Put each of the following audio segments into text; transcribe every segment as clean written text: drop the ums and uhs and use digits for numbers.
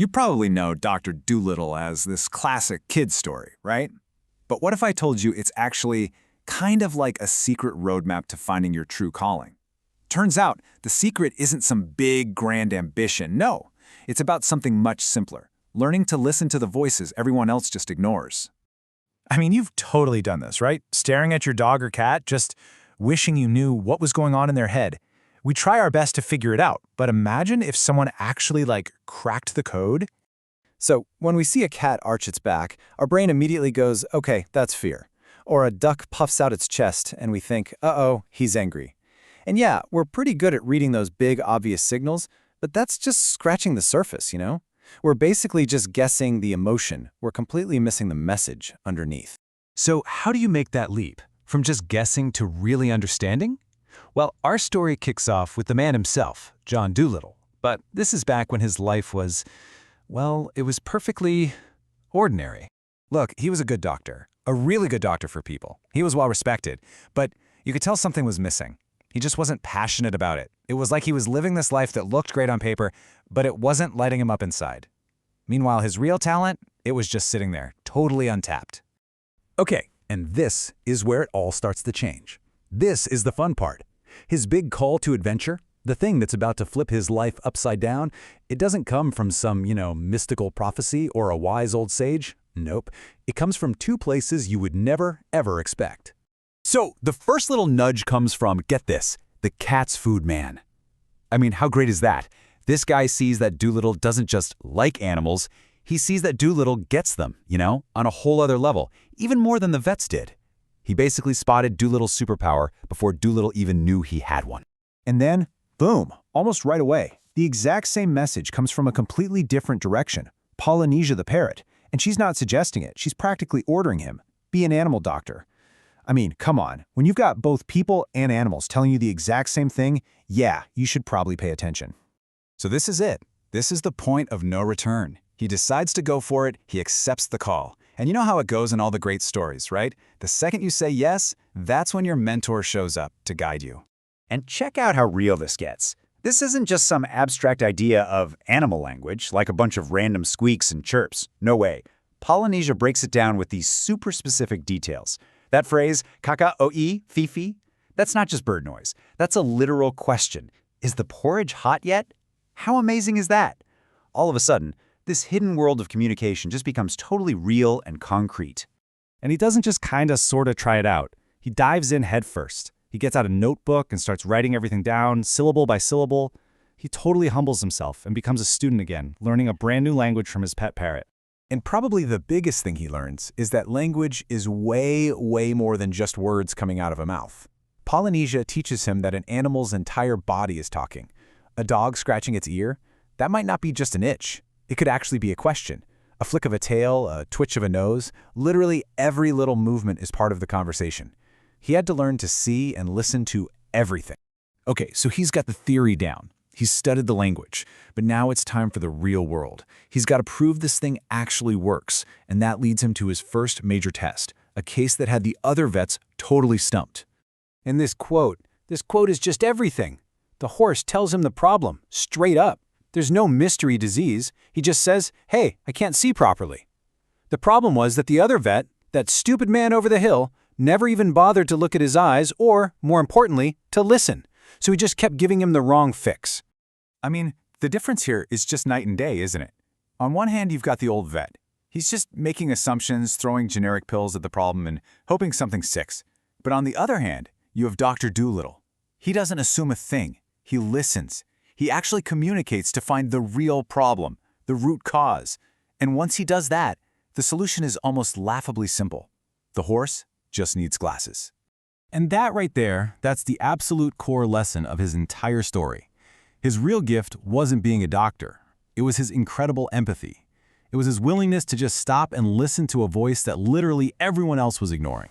You probably know Dr. Dolittle as this classic kid story, right? But what if I told you it's actually kind of like a secret roadmap to finding your true calling? Turns out, the secret isn't some big, grand ambition. No, it's about something much simpler, learning to listen to the voices everyone else just ignores. I mean, you've totally done this, right? Staring at your dog or cat, just wishing you knew what was going on in their head. We try our best to figure it out, but imagine if someone actually, cracked the code. So, when we see a cat arch its back, our brain immediately goes, okay, that's fear. Or a duck puffs out its chest, and we think, uh-oh, he's angry. And yeah, we're pretty good at reading those big, obvious signals, but that's just scratching the surface, you know? We're basically just guessing the emotion. We're completely missing the message underneath. So how do you make that leap, from just guessing to really understanding? Well, our story kicks off with the man himself, John Dolittle. But this is back when his life was, well, it was perfectly ordinary. Look, he was a good doctor, a really good doctor for people. He was well respected, but you could tell something was missing. He just wasn't passionate about it. It was like he was living this life that looked great on paper, but it wasn't lighting him up inside. Meanwhile, his real talent, it was just sitting there, totally untapped. Okay, and this is where it all starts to change. This is the fun part. His big call to adventure, the thing that's about to flip his life upside down, it doesn't come from some, mystical prophecy or a wise old sage. Nope. It comes from two places you would never, ever expect. So, the first little nudge comes from, get this, the cat's food man. I mean, how great is that? This guy sees that Dolittle doesn't just like animals, he sees that Dolittle gets them, on a whole other level, even more than the vets did. He basically spotted Dolittle's superpower before Dolittle even knew he had one. And then, boom, almost right away, the exact same message comes from a completely different direction, Polynesia the parrot. And she's not suggesting it, she's practically ordering him, be an animal doctor. I mean, come on, when you've got both people and animals telling you the exact same thing, yeah, you should probably pay attention. So this is it. This is the point of no return. He decides to go for it, he accepts the call. And you know how it goes in all the great stories, right? The second you say yes, that's when your mentor shows up to guide you. And check out how real this gets. This isn't just some abstract idea of animal language, like a bunch of random squeaks and chirps. No way. Polynesia breaks it down with these super specific details. That phrase, kaka-oi, fifi, that's not just bird noise. That's a literal question. Is the porridge hot yet? How amazing is that? All of a sudden, this hidden world of communication just becomes totally real and concrete. And he doesn't just sorta try it out. He dives in head first. He gets out a notebook and starts writing everything down, syllable by syllable. He totally humbles himself and becomes a student again, learning a brand new language from his pet parrot. And probably the biggest thing he learns is that language is way, way more than just words coming out of a mouth. Polynesia teaches him that an animal's entire body is talking. A dog scratching its ear, that might not be just an itch. It could actually be a question. A flick of a tail, a twitch of a nose, literally every little movement is part of the conversation. He had to learn to see and listen to everything. Okay, so he's got the theory down. He's studied the language, but now it's time for the real world. He's got to prove this thing actually works, and that leads him to his first major test, a case that had the other vets totally stumped. And this quote is just everything. The horse tells him the problem, straight up. There's no mystery disease. He just says, hey, I can't see properly. The problem was that the other vet, that stupid man over the hill, never even bothered to look at his eyes or, more importantly, to listen. So he just kept giving him the wrong fix. I mean, the difference here is just night and day, isn't it? On one hand, you've got the old vet. He's just making assumptions, throwing generic pills at the problem, and hoping something sticks. But on the other hand, you have Dr. Dolittle. He doesn't assume a thing. He listens. He actually communicates to find the real problem, the root cause. And once he does that, the solution is almost laughably simple. The horse just needs glasses. And that right there, that's the absolute core lesson of his entire story. His real gift wasn't being a doctor. It was his incredible empathy. It was his willingness to just stop and listen to a voice that literally everyone else was ignoring.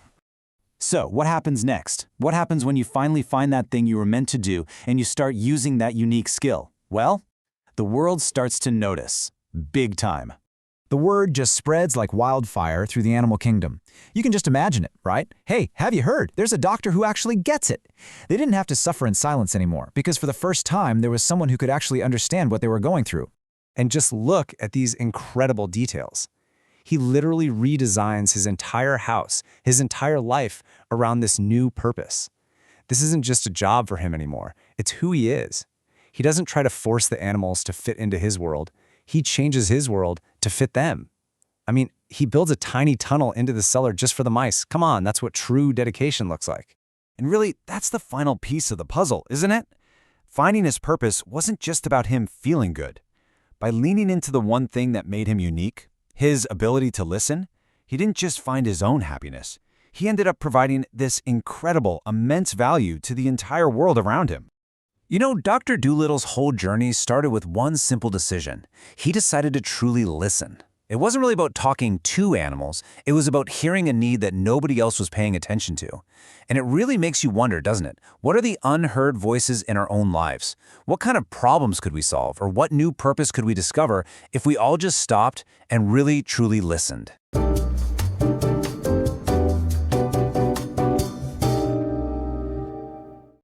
So, what happens next? What happens when you finally find that thing you were meant to do and you start using that unique skill? Well, the world starts to notice. Big time. The word just spreads like wildfire through the animal kingdom. You can just imagine it, right? Hey, have you heard? There's a doctor who actually gets it. They didn't have to suffer in silence anymore because for the first time there was someone who could actually understand what they were going through. And just look at these incredible details. He literally redesigns his entire house, his entire life around this new purpose. This isn't just a job for him anymore. It's who he is. He doesn't try to force the animals to fit into his world. He changes his world to fit them. I mean, he builds a tiny tunnel into the cellar just for the mice. Come on, that's what true dedication looks like. And really, that's the final piece of the puzzle, isn't it? Finding his purpose wasn't just about him feeling good. By leaning into the one thing that made him unique, his ability to listen, he didn't just find his own happiness. He ended up providing this incredible, immense value to the entire world around him. You know, Dr. Doolittle's whole journey started with one simple decision. He decided to truly listen. It wasn't really about talking to animals. It was about hearing a need that nobody else was paying attention to. And it really makes you wonder, doesn't it? What are the unheard voices in our own lives? What kind of problems could we solve? Or what new purpose could we discover if we all just stopped and really, truly listened?